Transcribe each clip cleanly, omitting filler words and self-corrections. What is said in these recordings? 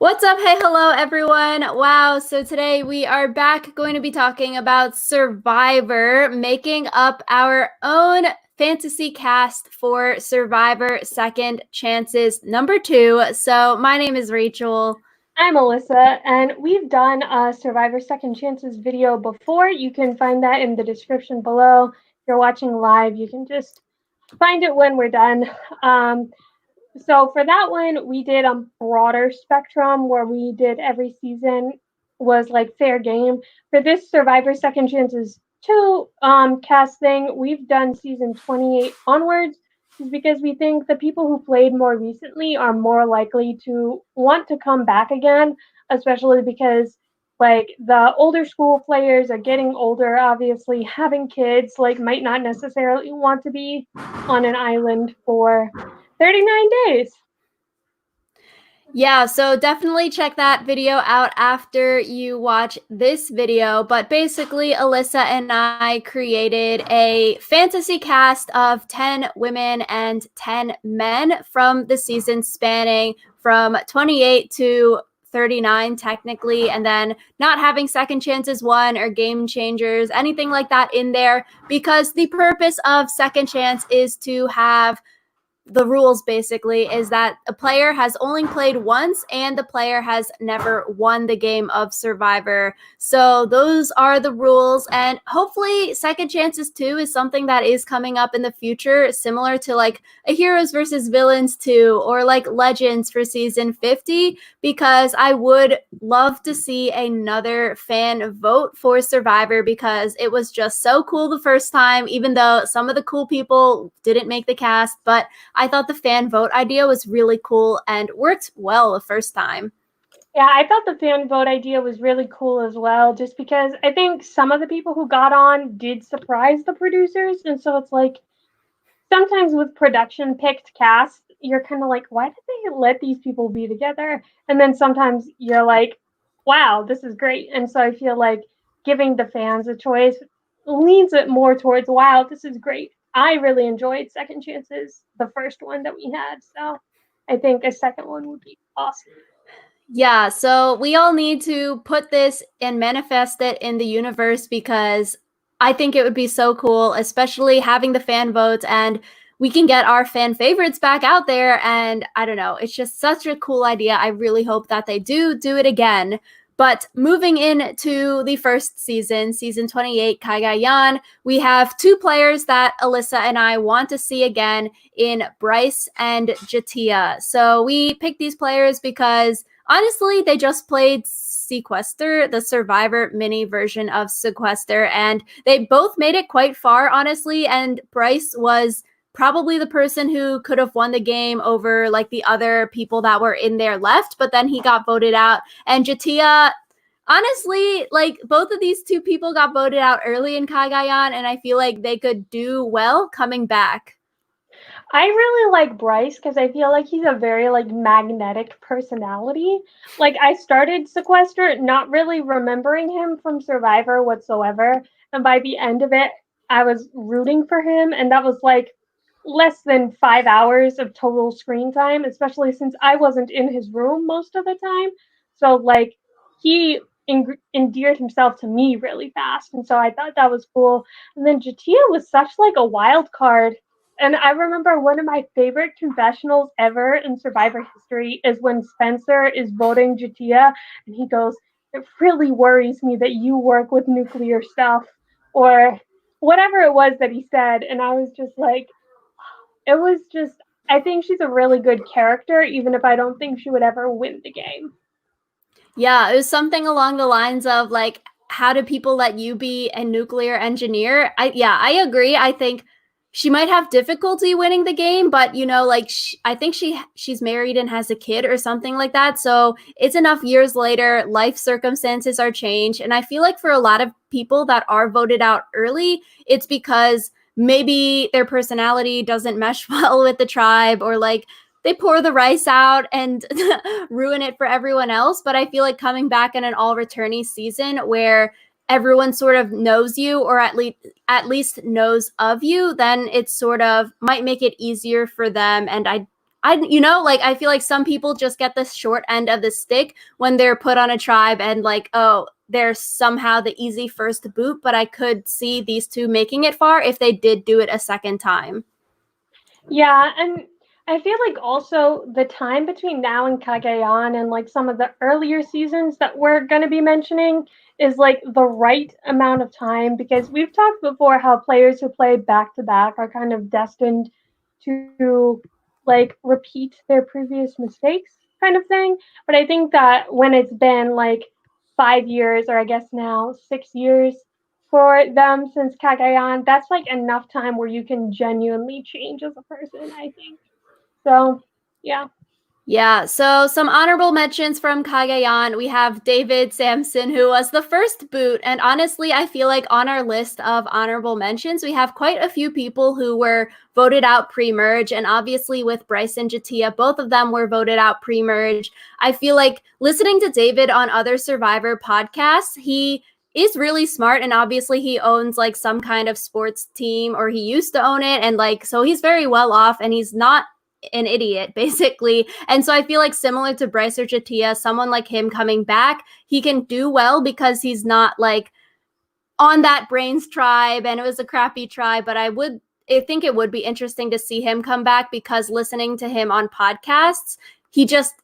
What's up? Hey, hello, everyone. Wow. So today we are back going to be talking about Survivor, making up our own fantasy cast for Survivor Second Chances number 2. So my name is Rachel. I'm Alyssa, and we've done a Survivor Second Chances video before. You can find that in the description below. If you're watching live, you can just find it when we're done. Um, so for that one, we did a broader spectrum where we did every season was like fair game. For this Survivor Second Chances 2 cast thing, we've done season 28 onwards, is because we think the people who played more recently are more likely to want to come back again, especially because like the older school players are getting older, obviously having kids, like might not necessarily want to be on an island for 39 days. Yeah, so definitely check that video out after you watch this video. But basically, Alyssa and I created a fantasy cast of 10 women and 10 men from the season spanning from 28 to 39 technically, and then not having second chances won or game changers, anything like that in there, because the purpose of second chance is to have the rules basically is that a player has only played once and the player has never won the game of Survivor. So those are the rules, and hopefully Second Chances 2 is something that is coming up in the future, similar to like a Heroes versus Villains 2 or like Legends for season 50, because I would love to see another fan vote for Survivor because it was just so cool the first time, even though some of the cool people didn't make the cast. But I thought the fan vote idea was really cool and worked well the first time. Yeah, I thought the fan vote idea was really cool as well, just because I think some of the people who got on did surprise the producers. And so it's like sometimes with production picked cast, you're kind of like, why did they let these people be together? And then sometimes you're like, wow, this is great. And so I feel like giving the fans a choice leans it more towards, wow, this is great. I really enjoyed Second Chances, the first one that we had. So I think a second one would be awesome. Yeah, so we all need to put this and manifest it in the universe because I think it would be so cool, especially having the fan votes, and we can get our fan favorites back out there. And I don't know, it's just such a cool idea. I really hope that they do it again. But moving into the first season, season 28, Yan, we have two players that Alyssa and I want to see again in Bryce and Jatia. So we picked these players because honestly, they just played Sequester, the Survivor mini version of Sequester, and they both made it quite far, honestly. And Bryce was probably the person who could have won the game over like the other people that were in there left, but then he got voted out. And Jatia, honestly, like both of these two people got voted out early in Kagayan, and I feel like they could do well coming back. I really like Bryce because I feel like he's a very like magnetic personality. Like I started Sequester not really remembering him from Survivor whatsoever, and by the end of it, I was rooting for him, and that was like less than 5 hours of total screen time, especially since I wasn't in his room most of the time. So like he endeared himself to me really fast, and so I thought that was cool. And then Jatia was such like a wild card, and I remember one of my favorite confessionals ever in Survivor history is when Spencer is voting Jatia and he goes, "It really worries me that you work with nuclear stuff," or whatever it was that he said. And I was just like, it was just, I think she's a really good character, even if I don't think she would ever win the game. Yeah, it was something along the lines of like, how do people let you be a nuclear engineer? I agree. I think she might have difficulty winning the game, but you know, like I think she's married and has a kid or something like that. So it's enough years later, life circumstances are changed, and I feel like for a lot of people that are voted out early, it's because maybe their personality doesn't mesh well with the tribe, or like they pour the rice out and ruin it for everyone else. But I feel like coming back in an all returnee season where everyone sort of knows you, or at least knows of you, then it sort of might make it easier for them. And I I feel like some people just get the short end of the stick when they're put on a tribe and like, oh, they're somehow the easy first boot, but I could see these two making it far if they did do it a second time. Yeah, and I feel like also the time between now and Kagayan and like some of the earlier seasons that we're going to be mentioning is like the right amount of time because we've talked before how players who play back to back are kind of destined to like repeat their previous mistakes kind of thing. But I think that when it's been like 5 years or I guess now 6 years for them since Kagayan, that's like enough time where you can genuinely change as a person, I think. So, yeah. Yeah, so some honorable mentions from Kagayan. We have David Sampson, who was the first boot. And honestly, I feel like on our list of honorable mentions, we have quite a few people who were voted out pre-merge. And obviously with Bryce and Jatia, both of them were voted out pre-merge. I feel like listening to David on other Survivor podcasts, he is really smart, and obviously he owns like some kind of sports team, or he used to own it, and like so he's very well off, and he's not an idiot basically. And so I feel like similar to Bryce or Jatia, someone like him coming back, he can do well because he's not like on that brains tribe and it was a crappy tribe. But I think it would be interesting to see him come back because listening to him on podcasts, he just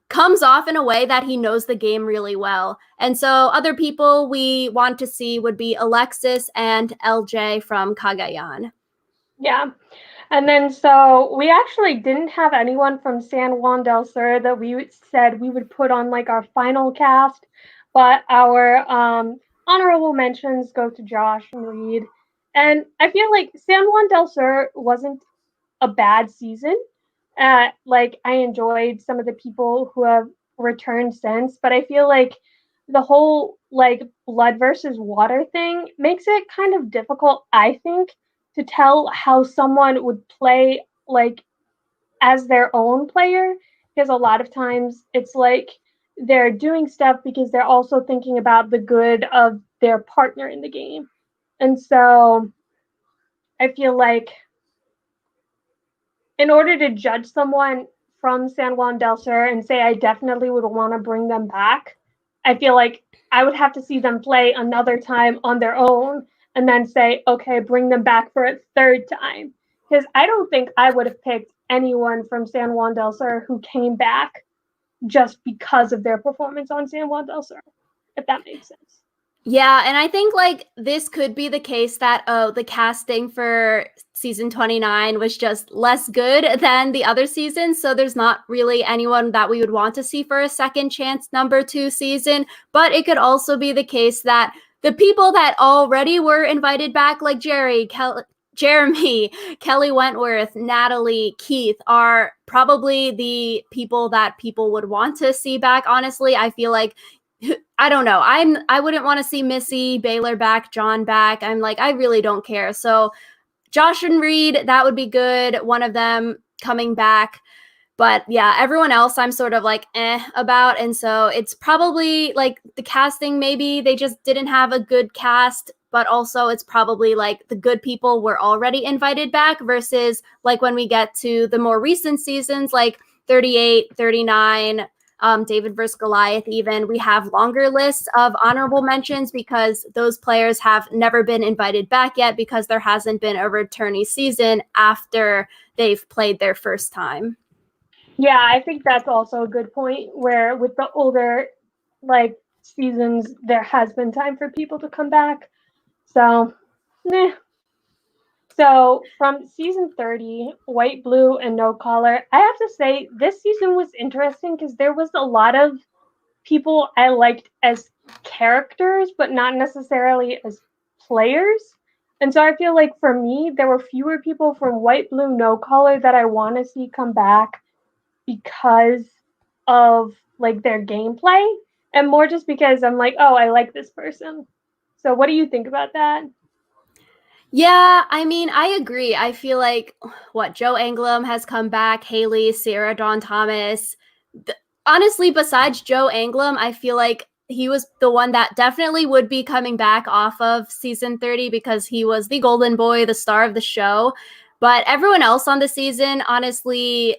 comes off in a way that he knows the game really well. And so other people we want to see would be Alexis and LJ from Cagayan. Yeah. And then so we actually didn't have anyone from San Juan del Sur that we said we would put on like our final cast, but our honorable mentions go to Josh and Reed. And I feel like San Juan del Sur wasn't a bad season. Like I enjoyed some of the people who have returned since, but I feel like the whole like blood versus water thing makes it kind of difficult, I think, to tell how someone would play like as their own player because a lot of times it's like they're doing stuff because they're also thinking about the good of their partner in the game. And so I feel like in order to judge someone from San Juan del Sur and say I definitely would want to bring them back, I feel like I would have to see them play another time on their own and then say, okay, bring them back for a third time. Because I don't think I would have picked anyone from San Juan del Sur who came back just because of their performance on San Juan del Sur, if that makes sense. Yeah, and I think like this could be the case that the casting for season 29 was just less good than the other seasons, so there's not really anyone that we would want to see for a second chance number 2 season, but it could also be the case that the people that already were invited back like Jeremy, Kelly Wentworth, Natalie, Keith are probably the people that people would want to see back. Honestly, I feel like I don't know. I wouldn't want to see Missy, Baylor back, John back. I'm like, I really don't care. So Josh and Reed, that would be good. One of them coming back. But yeah, everyone else I'm sort of like about. And so it's probably like the casting, maybe they just didn't have a good cast, but also it's probably like the good people were already invited back versus like when we get to the more recent seasons, like 38, 39, David versus Goliath, even we have longer lists of honorable mentions because those players have never been invited back yet because there hasn't been a returnee season after they've played their first time. Yeah, I think that's also a good point where with the older like seasons there has been time for people to come back. So, nah. So from season 30, White, Blue, and No Collar, I have to say this season was interesting because there was a lot of people I liked as characters, but not necessarily as players. And so I feel like for me, there were fewer people from White, Blue, No Collar that I want to see come back because of like their gameplay and more just because I'm like, oh, I like this person. So what do you think about that? Yeah, I mean, I agree. I feel like Joe Anglim has come back, Haley, Sarah Dawn Thomas. Honestly, besides Joe Anglim, I feel like he was the one that definitely would be coming back off of season 30 because he was the golden boy, the star of the show. But everyone else on the season, honestly,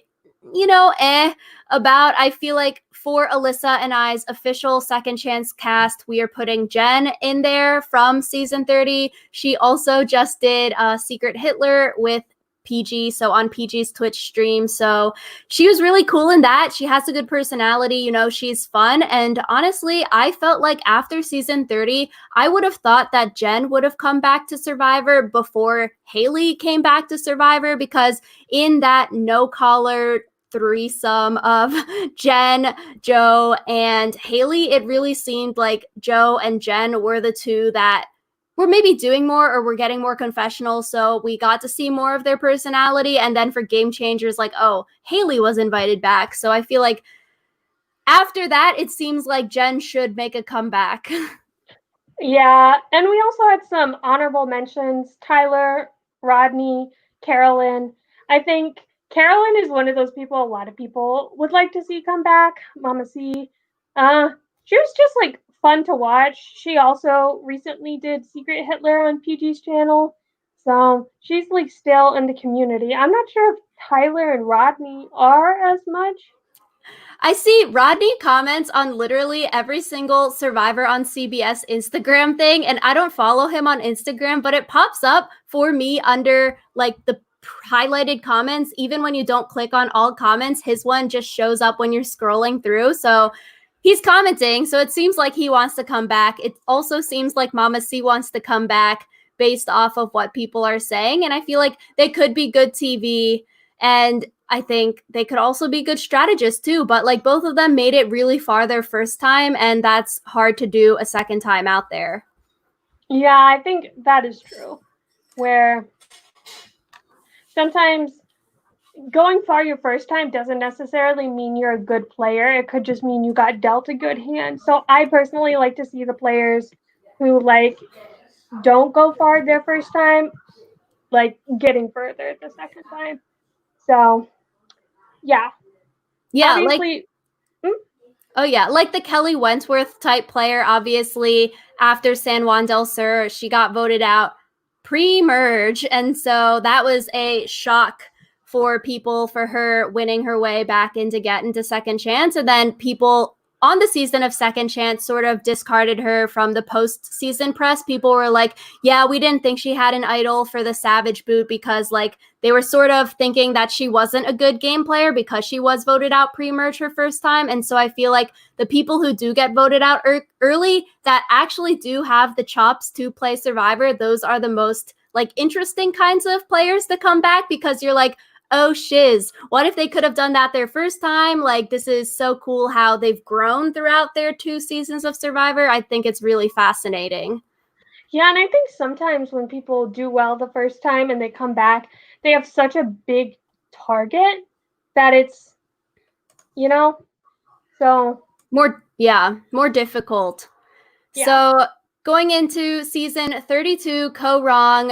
about. I feel like for Alyssa and I's official second chance cast, we are putting Jen in there from season 30. She also just did Secret Hitler with PG, so on PG's Twitch stream. So she was really cool in that. She has a good personality, she's fun. And honestly, I felt like after season 30, I would have thought that Jen would have come back to Survivor before Haley came back to Survivor, because in that no collar threesome of Jen, Joe, and Haley, it really seemed like Joe and Jen were the two that were maybe doing more or were getting more confessional. So we got to see more of their personality. And then for Game Changers, like, oh, Haley was invited back. So I feel like after that, it seems like Jen should make a comeback. Yeah, and we also had some honorable mentions: Tyler, Rodney, Carolyn. I think Carolyn is one of those people a lot of people would like to see come back. Mama C. She was just like fun to watch. She also recently did Secret Hitler on PG's channel. So she's like still in the community. I'm not sure if Tyler and Rodney are as much. I see Rodney comments on literally every single Survivor on CBS Instagram thing, and I don't follow him on Instagram, but it pops up for me under like the highlighted comments. Even when you don't click on all comments, his one just shows up when you're scrolling through. So he's commenting, so it seems like he wants to come back. It also seems like Mama C wants to come back based off of what people are saying, and I feel like they could be good TV. And I think they could also be good strategists too, but like both of them made it really far their first time, and that's hard to do a second time out there. Yeah, I think that is true. Where sometimes going far your first time doesn't necessarily mean you're a good player. It could just mean you got dealt a good hand. So I personally like to see the players who like don't go far their first time, like getting further the second time. So yeah. Yeah, Obviously, like the Kelly Wentworth type player. Obviously, after San Juan del Sur, she got voted out pre-merge, and so that was a shock for people, for her winning her way back into getting to second chance. And then people on the season of second chance sort of discarded her from the post-season press. People were like, yeah, we didn't think she had an idol for the Savage boot, because like they were sort of thinking that she wasn't a good game player because she was voted out pre-merge her first time. And so I feel like the people who do get voted out early that actually do have the chops to play Survivor, those are the most like interesting kinds of players to come back, because you're like, oh shiz, what if they could have done that their first time? Like, this is so cool how they've grown throughout their 2 seasons of Survivor. I think it's really fascinating. yeah, and I think sometimes when people do well the first time and they come back, they have such a big target that it's, so more difficult. yeah. So going into season 32, Co-Wrong,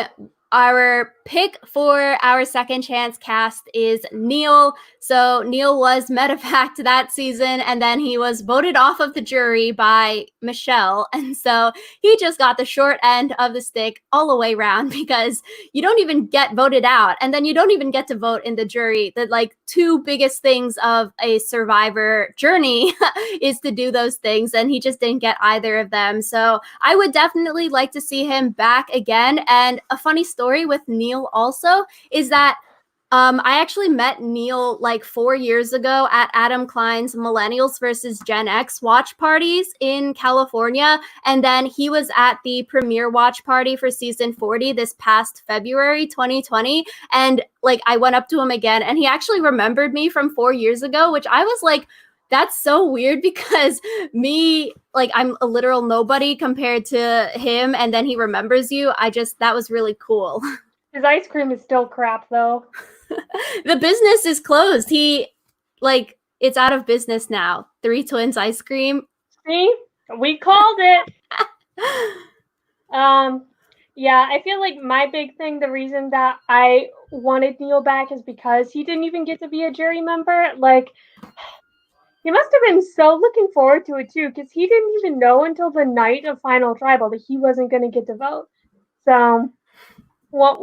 our pick for our second chance cast is Neil. So Neil was medevaced that season, and then he was voted off of the jury by Michelle. And so he just got the short end of the stick all the way around, because you don't even get voted out, and then you don't even get to vote in the jury. The like 2 biggest things of a Survivor journey is to do those things, and he just didn't get either of them. So I would definitely like to see him back again. And a funny story with Neil also is that I actually met Neil like 4 years ago at Adam Klein's Millennials versus Gen X watch parties in California. And then he was at the premiere watch party for season 40 this past February 2020. And like I went up to him again, and he actually remembered me from 4 years ago, which I was like, that's so weird, because me, like, I'm a literal nobody compared to him, and then he remembers you. That was really cool. His ice cream is still crap, though. The business is closed. It's out of business now. 3 Twins ice cream. See? We called it. Yeah, I feel like my big thing, the reason that I wanted Neil back is because he didn't even get to be a jury member. Like, he must have been so looking forward to it too, because he didn't even know until the night of Final Tribal that he wasn't going to get to vote. So, what?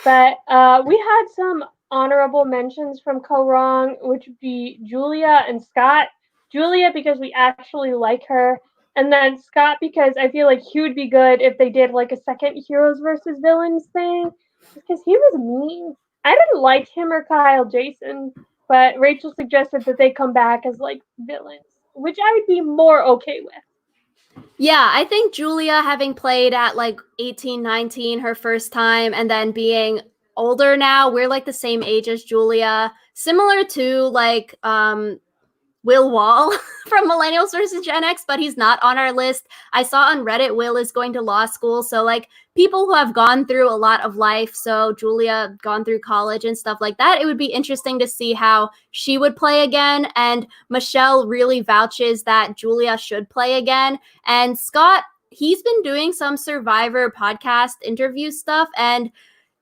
But we had some honorable mentions from Co Wrong, which would be Julia and Scott. Julia because we actually like her, and then Scott because I feel like he would be good if they did like a second heroes versus villains thing, because he was mean. I didn't like him or Kyle Jason, but Rachel suggested that they come back as like villains, which I would be more okay with. Yeah, I think Julia, having played at like 18, 19 her first time, and then being older now, we're like the same age as Julia, similar to like Will Wall from Millennials versus Gen X, but he's not on our list. I saw on Reddit Will is going to law school. So, like, people who have gone through a lot of life, so Julia gone through college and stuff like that, it would be interesting to see how she would play again. And Michelle really vouches that Julia should play again. And Scott, he's been doing some Survivor podcast interview stuff, and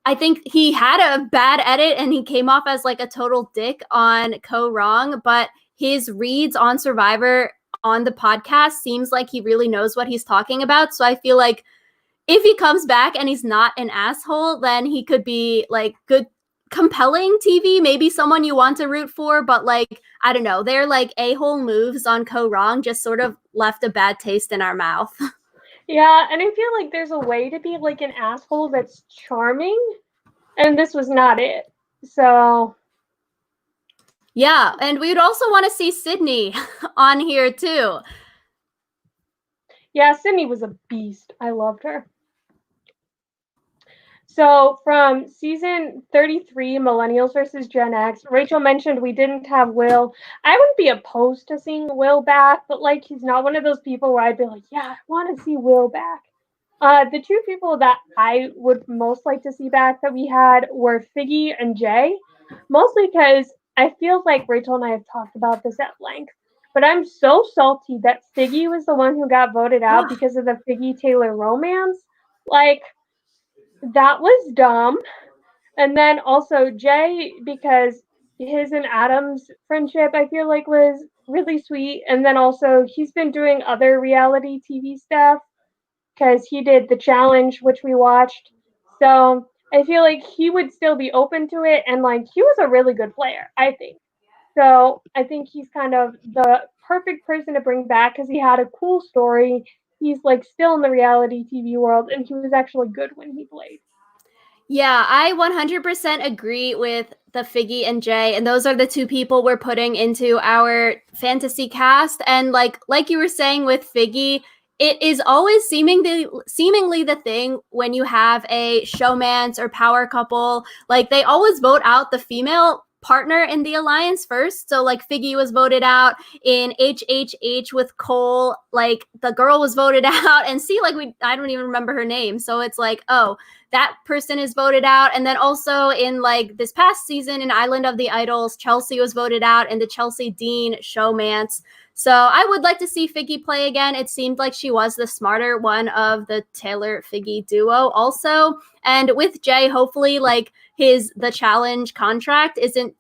I think he had a bad edit and he came off as like a total dick on Co Wrong, but his reads on Survivor on the podcast seems like he really knows what he's talking about. So I feel like if he comes back and he's not an asshole, then he could be like good, compelling TV, maybe someone you want to root for. But like, I don't know, their like a-hole moves on Co Wrong just sort of left a bad taste in our mouth. Yeah, and I feel like there's a way to be like an asshole that's charming, and this was not it. So Yeah, and we would also want to see Sydney on here too. yeah, Sydney was a beast. I loved her. So from season 33, Millennials versus Gen X, Rachel mentioned we didn't have Will. I wouldn't be opposed to seeing Will back, but like he's not one of those people where I'd be like, yeah, I want to see Will back. The two people that I would most like to see back that we had were Figgy and Jay, mostly because I feel like Rachel and I have talked about this at length. But I'm so salty that Figgy was the one who got voted out because of the Figgy Taylor romance. Like, that was dumb. And then also Jay, because his and Adam's friendship, I feel like was really sweet. And then also he's been doing other reality TV stuff because he did the challenge, which we watched. So I feel like he would still be open to it. And like he was a really good player, I think. So I think he's kind of the perfect person to bring back because he had a cool story. He's like still in the reality TV world, and he was actually good when he played. Yeah, I 100% agree with the Figgy and Jay, and those are the two people we're putting into our fantasy cast. And like you were saying with Figgy, it is always seemingly the thing when you have a showmance or power couple, like they always vote out the female partner in the alliance first. So like Figgy was voted out in HHH with Cole, like the girl was voted out, and see, like I don't even remember her name. So it's like, oh, that person is voted out. And then also in like this past season in Island of the Idols, Chelsea was voted out in the Chelsea Dean showmance. So I would like to see Figgy play again. It seemed like she was the smarter one of the Taylor Figgy duo also. And with Jay, hopefully like the challenge contract isn't,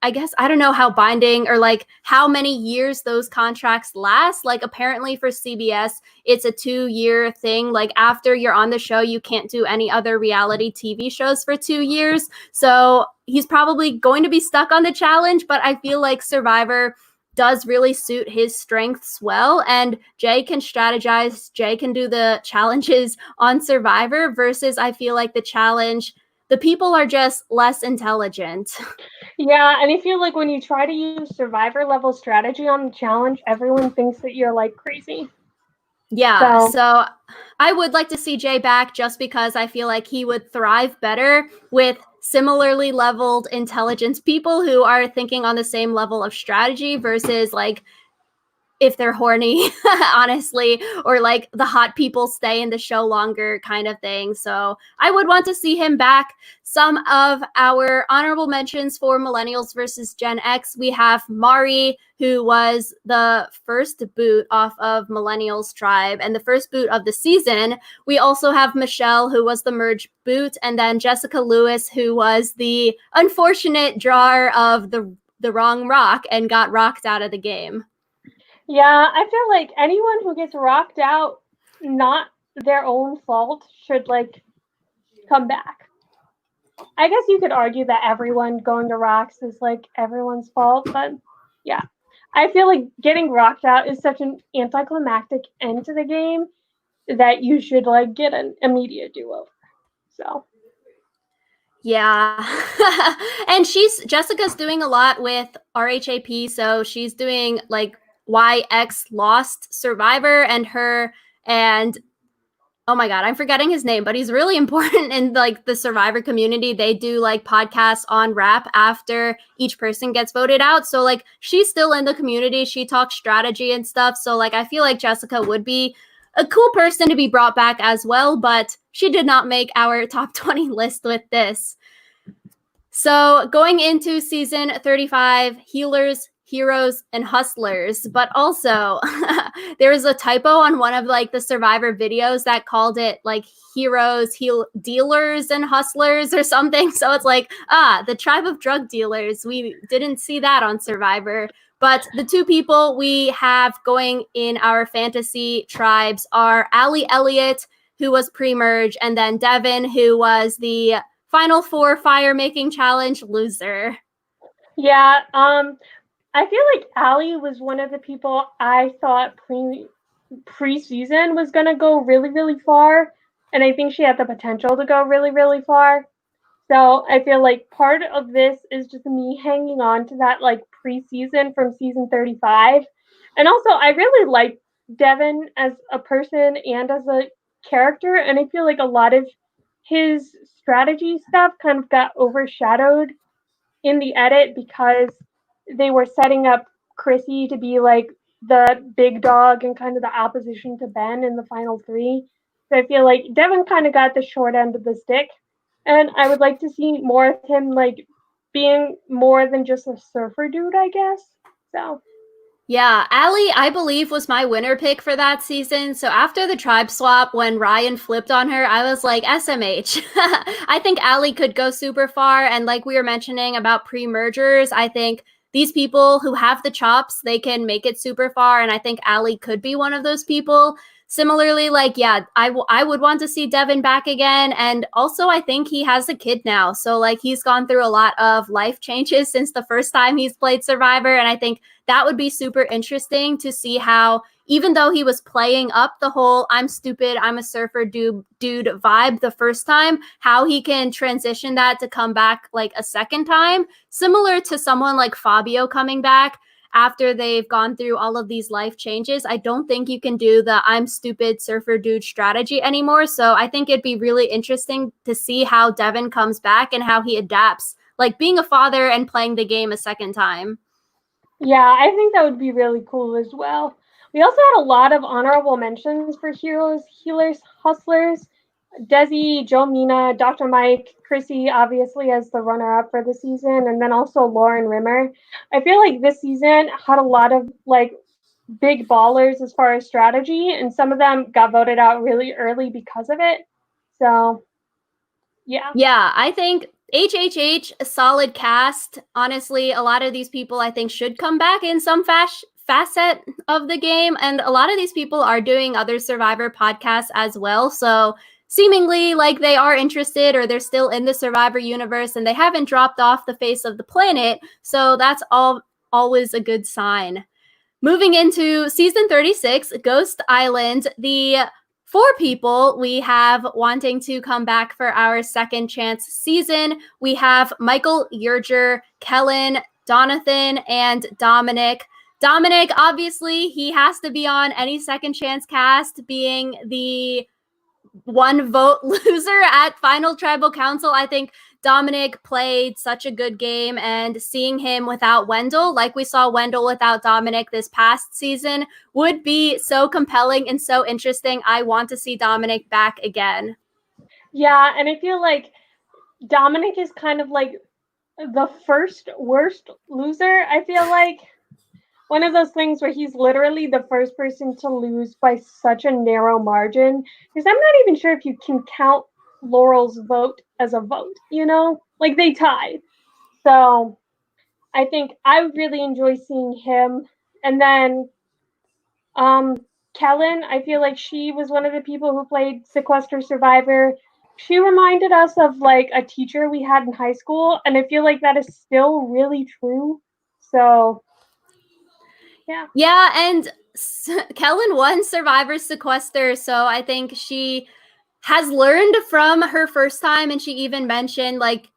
I guess, I don't know how binding or like how many years those contracts last. Like apparently for CBS, it's a 2-year thing. Like after you're on the show, you can't do any other reality TV shows for 2 years. So he's probably going to be stuck on the challenge, but I feel like Survivor does really suit his strengths well. And Jay can strategize. Jay can do the challenges on Survivor versus I feel like the people are just less intelligent. Yeah, and I feel like when you try to use survivor level strategy on the challenge, everyone thinks that you're like crazy. Yeah, so I would like to see Jay back just because I feel like he would thrive better with similarly leveled intelligence people who are thinking on the same level of strategy versus like if they're horny, honestly, or like the hot people stay in the show longer kind of thing. So I would want to see him back. Some of our honorable mentions for Millennials versus Gen X, we have Mari, who was the first boot off of Millennials Tribe and the first boot of the season. We also have Michelle, who was the merge boot, and then Jessica Lewis, who was the unfortunate drawer of the wrong rock and got rocked out of the game. Yeah, I feel like anyone who gets rocked out, not their own fault, should like come back. I guess you could argue that everyone going to rocks is like everyone's fault, but yeah. I feel like getting rocked out is such an anticlimactic end to the game that you should like get an immediate do-over. So Yeah. And Jessica's doing a lot with RHAP, so she's doing like YX Lost Survivor and oh my god, I'm forgetting his name, but he's really important in like the Survivor community. They do like podcasts on rap after each person gets voted out. So like she's still in the community. She talks strategy and stuff. So like I feel like Jessica would be a cool person to be brought back as well, but she did not make our top 20 list with this. So going into season 35, healers, heroes, and hustlers. But also there was a typo on one of like the Survivor videos that called it like heroes, dealers, and hustlers or something. So it's like, the tribe of drug dealers. We didn't see that on Survivor. But the two people we have going in our fantasy tribes are Allie Elliott, who was pre-merge, and then Devin, who was the Final Four fire making challenge loser. yeah, I feel like Allie was one of the people I thought preseason was gonna go really, really far. And I think she had the potential to go really, really far. So I feel like part of this is just me hanging on to that like preseason from season 35. And also I really like Devin as a person and as a character, and I feel like a lot of his strategy stuff kind of got overshadowed in the edit because they were setting up Chrissy to be like the big dog and kind of the opposition to Ben in the final three. So I feel like Devin kind of got the short end of the stick, and I would like to see more of him like being more than just a surfer dude, I guess. So Yeah, Allie, I believe, was my winner pick for that season. So after the tribe swap, when Ryan flipped on her, I was like, SMH. I think Allie could go super far. And like we were mentioning about pre-mergers, I think these people who have the chops, they can make it super far. And I think Allie could be one of those people. Similarly, like, yeah, I would want to see Devin back again. And also, I think he has a kid now. So, like, he's gone through a lot of life changes since the first time he's played Survivor. And I think that would be super interesting to see how, even though he was playing up the whole I'm stupid, I'm a surfer dude vibe the first time, how he can transition that to come back like a second time, similar to someone like Fabio coming back after they've gone through all of these life changes. I don't think you can do the I'm stupid surfer dude strategy anymore. So I think it'd be really interesting to see how Devin comes back and how he adapts, like being a father and playing the game a second time. yeah, I think that would be really cool as well. We also had a lot of honorable mentions for heroes, healers, hustlers. Desi, Joe Mina, Dr. Mike, Chrissy, obviously as the runner-up for the season, and then also Lauren Rimmer. I feel like this season had a lot of like big ballers as far as strategy, and some of them got voted out really early because of it. So, yeah. Yeah, I think HHH, a solid cast. Honestly, a lot of these people I think should come back in some facet of the game. And a lot of these people are doing other Survivor podcasts as well. So seemingly like they are interested or they're still in the Survivor universe and they haven't dropped off the face of the planet. So that's always a good sign. Moving into season 36, Ghost Island, the four people we have wanting to come back for our second chance season. We have Michael Yerger, Kellan, Donathan, and Dominic. Dominic, obviously, he has to be on any second chance cast, being the one vote loser at Final Tribal Council. I think Dominic played such a good game, and seeing him without Wendell, like we saw Wendell without Dominic this past season, would be so compelling and so interesting. I want to see Dominic back again. Yeah, and I feel like Dominic is kind of like the first worst loser, I feel like. One of those things where he's literally the first person to lose by such a narrow margin. Because I'm not even sure if you can count Laurel's vote as a vote, you know? Like they tied. So I think I would really enjoy seeing him. And then Kellan, I feel like she was one of the people who played Sequester Survivor. she reminded us of like a teacher we had in high school, and I feel like that is still really true. So, yeah. Yeah, and Kellan won Survivor Sequester, so I think she has learned from her first time, and she even mentioned like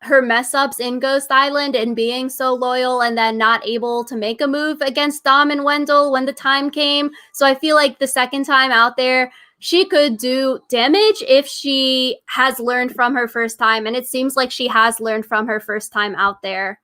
her mess ups in Ghost Island and being so loyal and then not able to make a move against Dom and Wendell when the time came. So I feel like the second time out there, she could do damage if she has learned from her first time. And it seems like she has learned from her first time out there.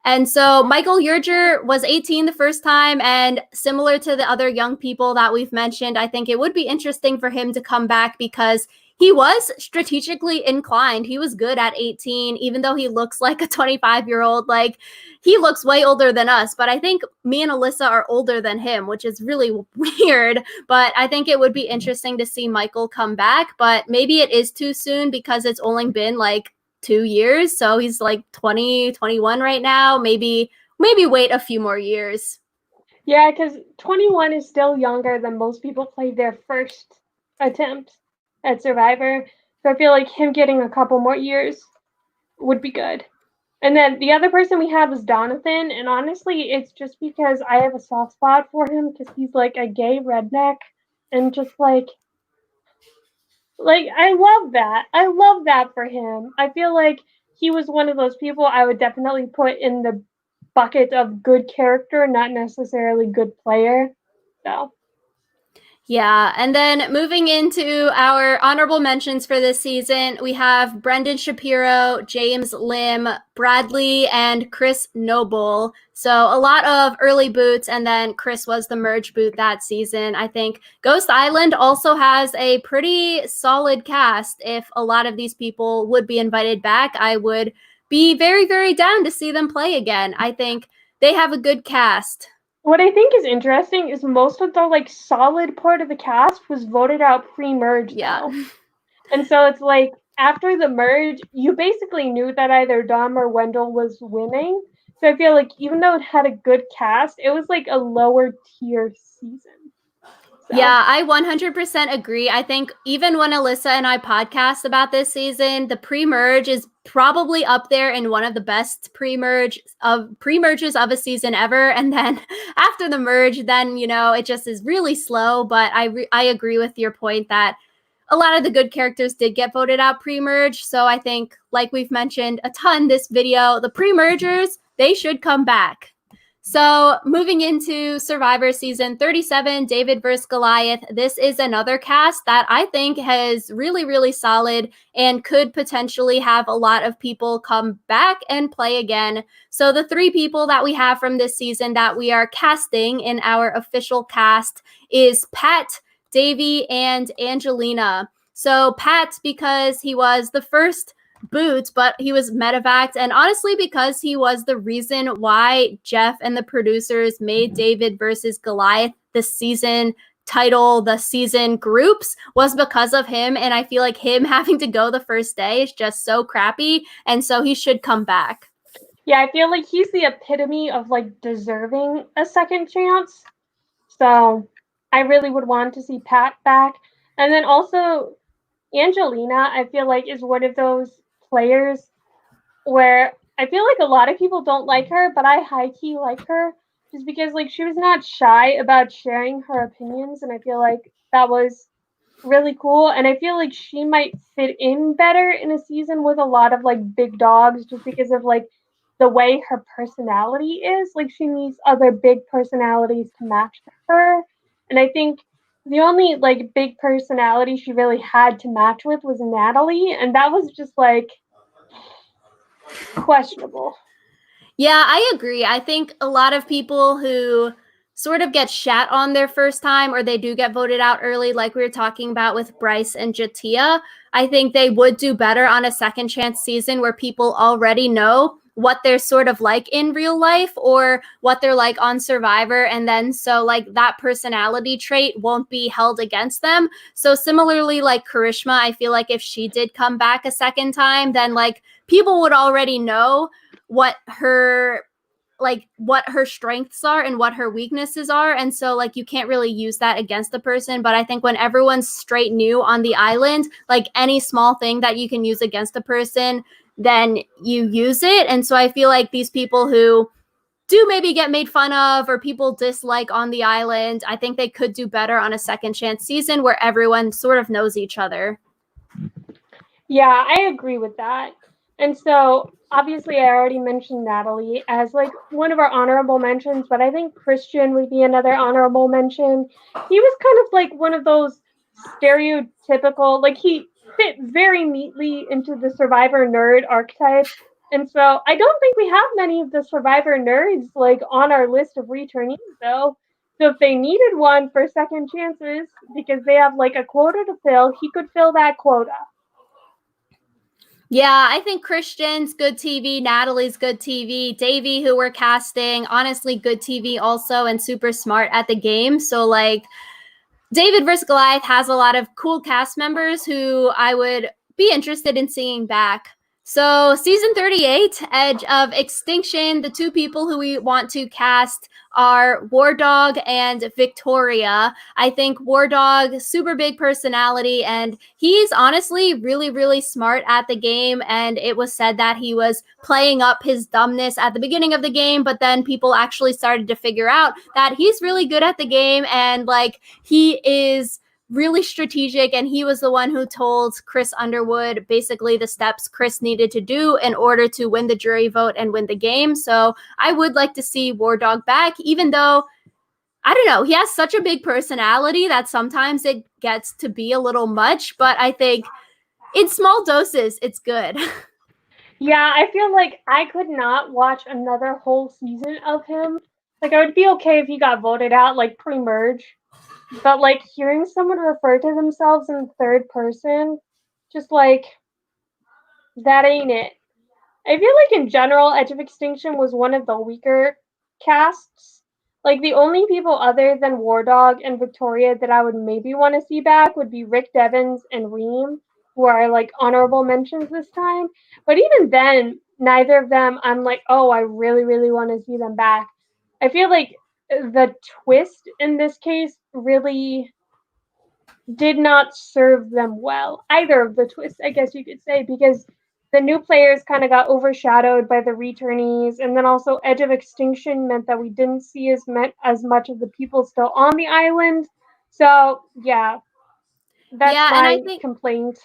And so Michael Yerger was 18 the first time, and similar to the other young people that we've mentioned, I think it would be interesting for him to come back because he was strategically inclined. He was good at 18, even though he looks like a 25-year-old. Like, he looks way older than us, but I think me and Alyssa are older than him, which is really weird. But I think it would be interesting to see Michael come back, but maybe it is too soon because it's only been like 2 years. So he's like 20, 21 right now. Maybe wait a few more years. Yeah, because 21 is still younger than most people play their first attempt at Survivor. So I feel like him getting a couple more years would be good. And then the other person we had was Donathan, and honestly, it's just because I have a soft spot for him because he's like a gay redneck, and just like I love that. I love that for him. I feel like he was one of those people I would definitely put in the bucket of good character, not necessarily good player. So Yeah, and then moving into our honorable mentions for this season, we have Brendan Shapiro, James Lim, Bradley, and Chris Noble. So a lot of early boots, and then Chris was the merge boot that season. I think Ghost Island also has a pretty solid cast. If a lot of these people would be invited back, I would be very, very down to see them play again. I think they have a good cast. what I think is interesting is most of the like solid part of the cast was voted out pre-merge Yeah. though. And so it's like after the merge, you basically knew that either Dom or Wendell was winning. So I feel like even though it had a good cast, it was like a lower tier season. So. Yeah, I 100% agree. I think even when Alyssa and I podcast about this season, the pre-merge is probably up there in one of the best pre-merges of a season ever. And then after the merge, then it just is really slow. But I agree with your point that a lot of the good characters did get voted out pre-merge. So I think, like we've mentioned a ton this video, the pre-mergers, they should come back. So moving into Survivor Season 37, David vs. Goliath, this is another cast that I think has really, really solid and could potentially have a lot of people come back and play again. So the three people that we have from this season that we are casting in our official cast is Pat, Davey, and Angelina. So Pat, because he was the first boot, but he was medevaced, and honestly because he was the reason why Jeff and the producers made David versus Goliath the season title, the season groups, was because of him. And I feel like him having to go the first day is just so crappy, and so he should come back. Yeah, I feel like he's the epitome of like deserving a second chance. So I really would want to see Pat back. And then also Angelina, I feel like is one of those players where I feel like a lot of people don't like her, but I high key like her just because like she was not shy about sharing her opinions, and I feel like that was really cool. And I feel like she might fit in better in a season with a lot of like big dogs just because of like the way her personality is. Like she needs other big personalities to match her. And I think the only like big personality she really had to match with was Natalie, and that was just like questionable. Yeah, I agree. I think a lot of people who sort of get shat on their first time, or they do get voted out early, like we were talking about with Bryce and Jatia, I think they would do better on a second chance season where people already know what they're sort of like in real life or what they're like on Survivor. And then so like that personality trait won't be held against them. So similarly, like Karishma, I feel like if she did come back a second time, then like people would already know what her like what her strengths are and what her weaknesses are. And so like you can't really use that against the person. But I think when everyone's straight new on the island, like any small thing that you can use against a person, then you use it. And so I feel like these people who do maybe get made fun of or people dislike on the island, I think they could do better on a second chance season where everyone sort of knows each other. Yeah, I agree with that. And so obviously I already mentioned Natalie as like one of our honorable mentions, but I think Christian would be another honorable mention. He was kind of like one of those stereotypical, like he fit very neatly into the survivor nerd archetype. And so I don't think we have many of the survivor nerds like on our list of returnees though. So if they needed one for second chances because they have like a quota to fill, he could fill that quota. Yeah, I think Christian's good TV, Natalie's good TV, Davey, who we're casting, honestly, good TV also, and super smart at the game. So, like, David vs. Goliath has a lot of cool cast members who I would be interested in seeing back. So, season 38, Edge of Extinction, the two people who we want to cast are War Dog and Victoria. I think War Dog, super big personality, and he's honestly really, really smart at the game. And it was said that he was playing up his dumbness at the beginning of the game, but then people actually started to figure out that he's really good at the game and like he is really strategic, and he was the one who told Chris Underwood basically the steps Chris needed to do in order to win the jury vote and win the game. So I would like to see War Dog back, even though I don't know, he has such a big personality that sometimes it gets to be a little much, but I think in small doses it's good. Yeah, I feel like I could not watch another whole season of him. Like, I would be okay if he got voted out, like, pre-merge. But, like, hearing someone refer to themselves in third person, just, like, that ain't it. I feel like, in general, Edge of Extinction was one of the weaker casts. Like, the only people other than War Dog and Victoria that I would maybe want to see back would be Rick Devens and Reem, who are, like, honorable mentions this time. But even then, neither of them, I'm like, oh, I really, really want to see them back. I feel like the twist in this case really did not serve them well. Either of the twists, I guess you could say, because the new players kind of got overshadowed by the returnees, and then also Edge of Extinction meant that we didn't see as much of the people still on the island. So yeah, that's Yeah, and I my think complaint.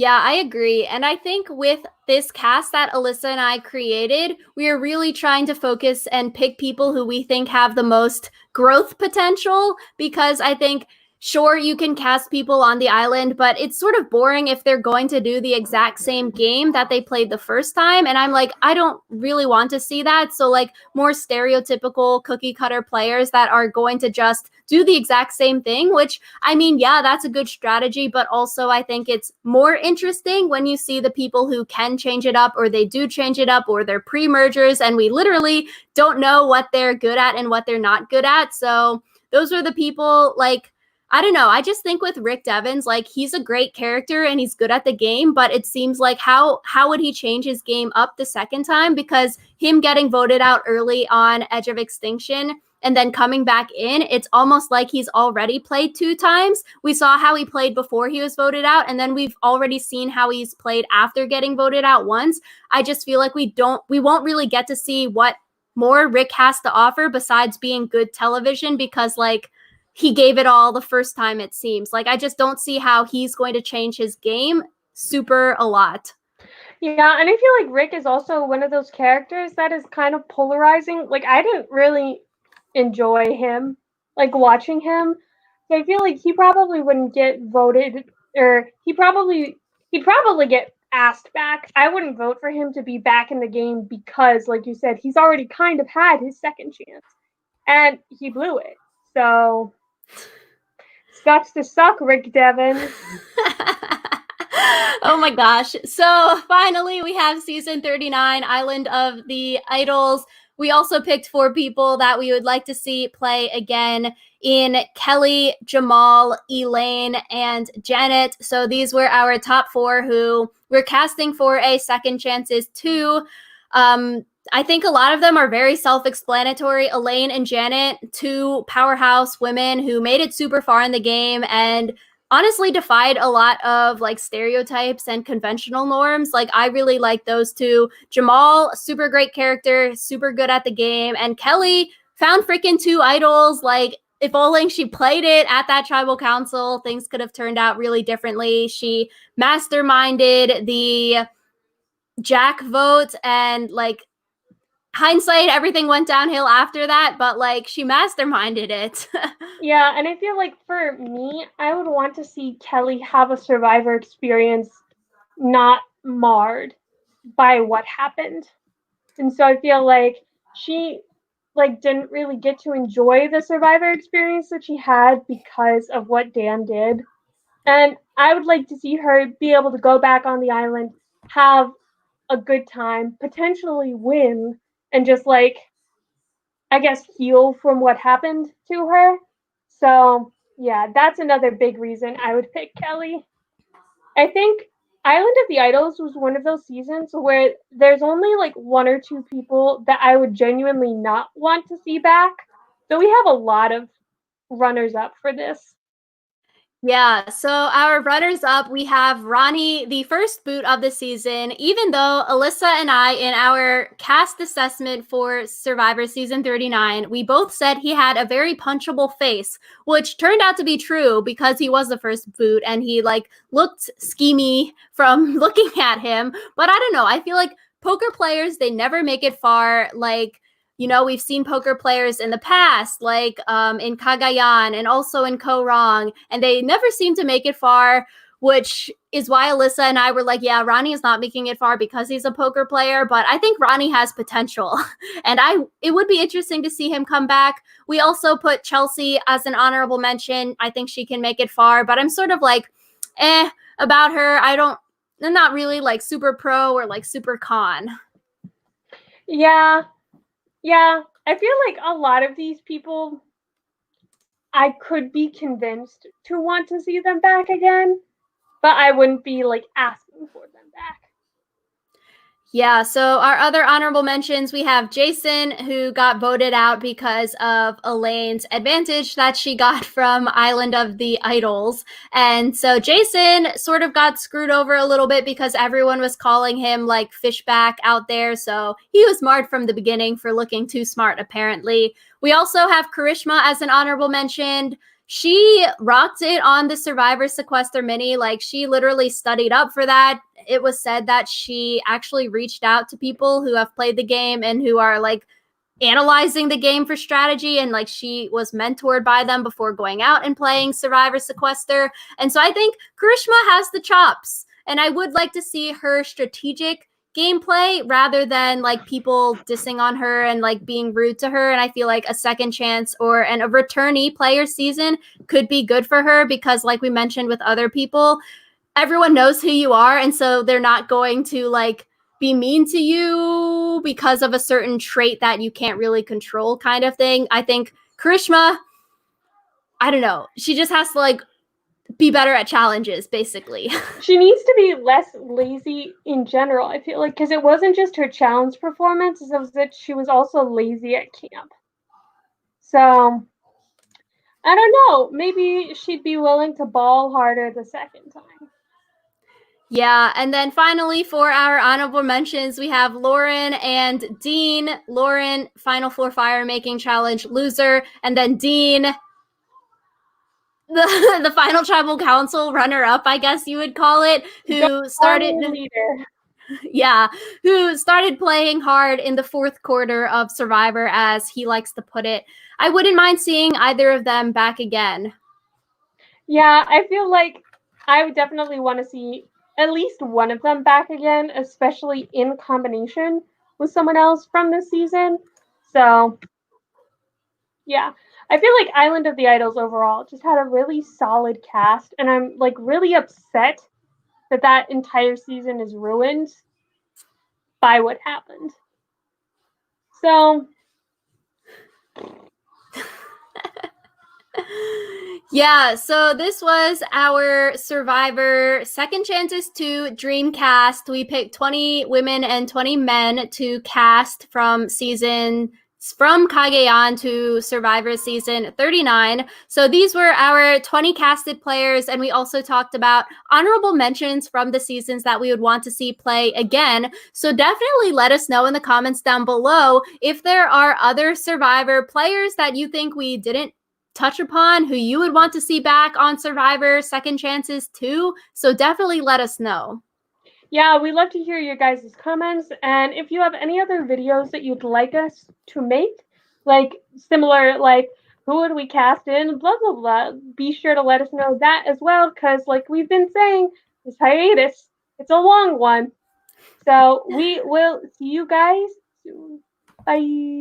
Yeah, I agree. And I think with this cast that Alyssa and I created, we are really trying to focus and pick people who we think have the most growth potential, because I think sure you can cast people on the island, but it's sort of boring if they're going to do the exact same game that they played the first time. And I'm like, I don't really want to see that. So like more stereotypical cookie cutter players that are going to just do the exact same thing, which I mean, yeah, that's a good strategy, but also I think it's more interesting when you see the people who can change it up, or they do change it up, or they're pre-mergers and we literally don't know what they're good at and what they're not good at. So those are the people, like, I don't know. I just think with Rick Devens, like he's a great character and he's good at the game, but it seems like how would he change his game up the second time? Because him getting voted out early on Edge of Extinction and then coming back in, it's almost like he's already played two times. We saw how he played before he was voted out, and then we've already seen how he's played after getting voted out once. I just feel like we won't really get to see what more Rick has to offer besides being good television, because like he gave it all the first time, it seems. Like I just don't see how he's going to change his game super a lot. Yeah, and I feel like Rick is also one of those characters that is kind of polarizing. Like I didn't really enjoy him, like watching him. So I feel like he probably wouldn't get voted, or he'd probably get asked back. I wouldn't vote for him to be back in the game because, like you said, he's already kind of had his second chance, and he blew it. So sucks to suck, Rick Devens. Oh my gosh. So finally, we have season 39, Island of the Idols. We also picked 4 people that we would like to see play again in Kelly, Jamal, Elaine, and Janet. So these were our top 4 who we're casting for a second chances too. I think a lot of them are very self-explanatory. Elaine and Janet, two powerhouse women who made it super far in the game and honestly defied a lot of like stereotypes and conventional norms. Like I really like those two. Jamal, super great character, super good at the game, and Kelly found freaking two idols. Like if only she played it at that tribal council, things could have turned out really differently. She masterminded the Jack vote, and like hindsight, everything went downhill after that, but like she masterminded it. Yeah, and I feel like for me, I would want to see Kelly have a survivor experience not marred by what happened. And so I feel like she like didn't really get to enjoy the survivor experience that she had because of what Dan did. And I would like to see her be able to go back on the island, have a good time, potentially win, and just like I guess heal from what happened to her. So yeah, that's another big reason I would pick Kelly. I think Island of the Idols was one of those seasons where there's only like one or two people that I would genuinely not want to see back. So we have a lot of runners up for this. Yeah, so our runners up, we have Ronnie, the first boot of the season, even though Alyssa and I, in our cast assessment for Survivor Season 39, we both said he had a very punchable face, which turned out to be true because he was the first boot and he like looked schemy from looking at him. But I don't know, I feel like poker players, they never make it far. Like, you know, we've seen poker players in the past, like in Cagayan and also in Ko Rong, and they never seem to make it far, which is why Alyssa and I were like, yeah, Ronnie is not making it far because he's a poker player, but I think Ronnie has potential. And it would be interesting to see him come back. We also put Chelsea as an honorable mention. I think she can make it far, but I'm sort of like, about her. I'm not really like super pro or like super con. Yeah, yeah. I feel like a lot of these people I could be convinced to want to see them back again, but I wouldn't be like asking for them back. Yeah, so our other honorable mentions, we have Jason, who got voted out because of Elaine's advantage that she got from Island of the Idols. And so Jason sort of got screwed over a little bit because everyone was calling him like fishback out there. So he was marred from the beginning for looking too smart, apparently. We also have Karishma as an honorable mention. She rocked it on the Survivor Sequester mini. Like she literally studied up for that. It was said that she actually reached out to people who have played the game and who are like analyzing the game for strategy, and like she was mentored by them before going out and playing Survivor Sequester. And so I think Karishma has the chops, and I would like to see her strategic gameplay rather than like people dissing on her and like being rude to her. And I feel like a second chance or a returnee player season could be good for her because like we mentioned with other people, everyone knows who you are, and so they're not going to like be mean to you because of a certain trait that you can't really control kind of thing. I think Karishma, I don't know, she just has to like be better at challenges basically. She needs to be less lazy in general, I feel like, because it wasn't just her challenge performance, it was that she was also lazy at camp. So I don't know, maybe she'd be willing to ball harder the second time. Yeah, and then finally for our honorable mentions, we have Lauren and Dean. Lauren, Final Four Fire Making Challenge loser, and then Dean, the final tribal council runner up, I guess you would call it, who started leader. Yeah, who started playing hard in the fourth quarter of Survivor, as he likes to put it. I wouldn't mind seeing either of them back again. Yeah, I feel like I would definitely want to see at least one of them back again, especially in combination with someone else from this season. So, yeah. I feel like Island of the Idols overall just had a really solid cast, and I'm like really upset that that entire season is ruined by what happened. So, Yeah, so this was our Survivor Second Chances to Dreamcast. We picked 20 women and 20 men to cast from Cagayan to Survivor season 39. So these were our 20 casted players, and we also talked about honorable mentions from the seasons that we would want to see play again. So definitely let us know in the comments down below if there are other Survivor players that you think we didn't touch upon, who you would want to see back on Survivor Second Chances too. So definitely let us know. Yeah, we love to hear your guys' comments. And if you have any other videos that you'd like us to make, like similar, like who would we cast in, blah, blah, blah, be sure to let us know that as well. Because, like we've been saying, this hiatus, it's a long one. So we will see you guys soon. Bye.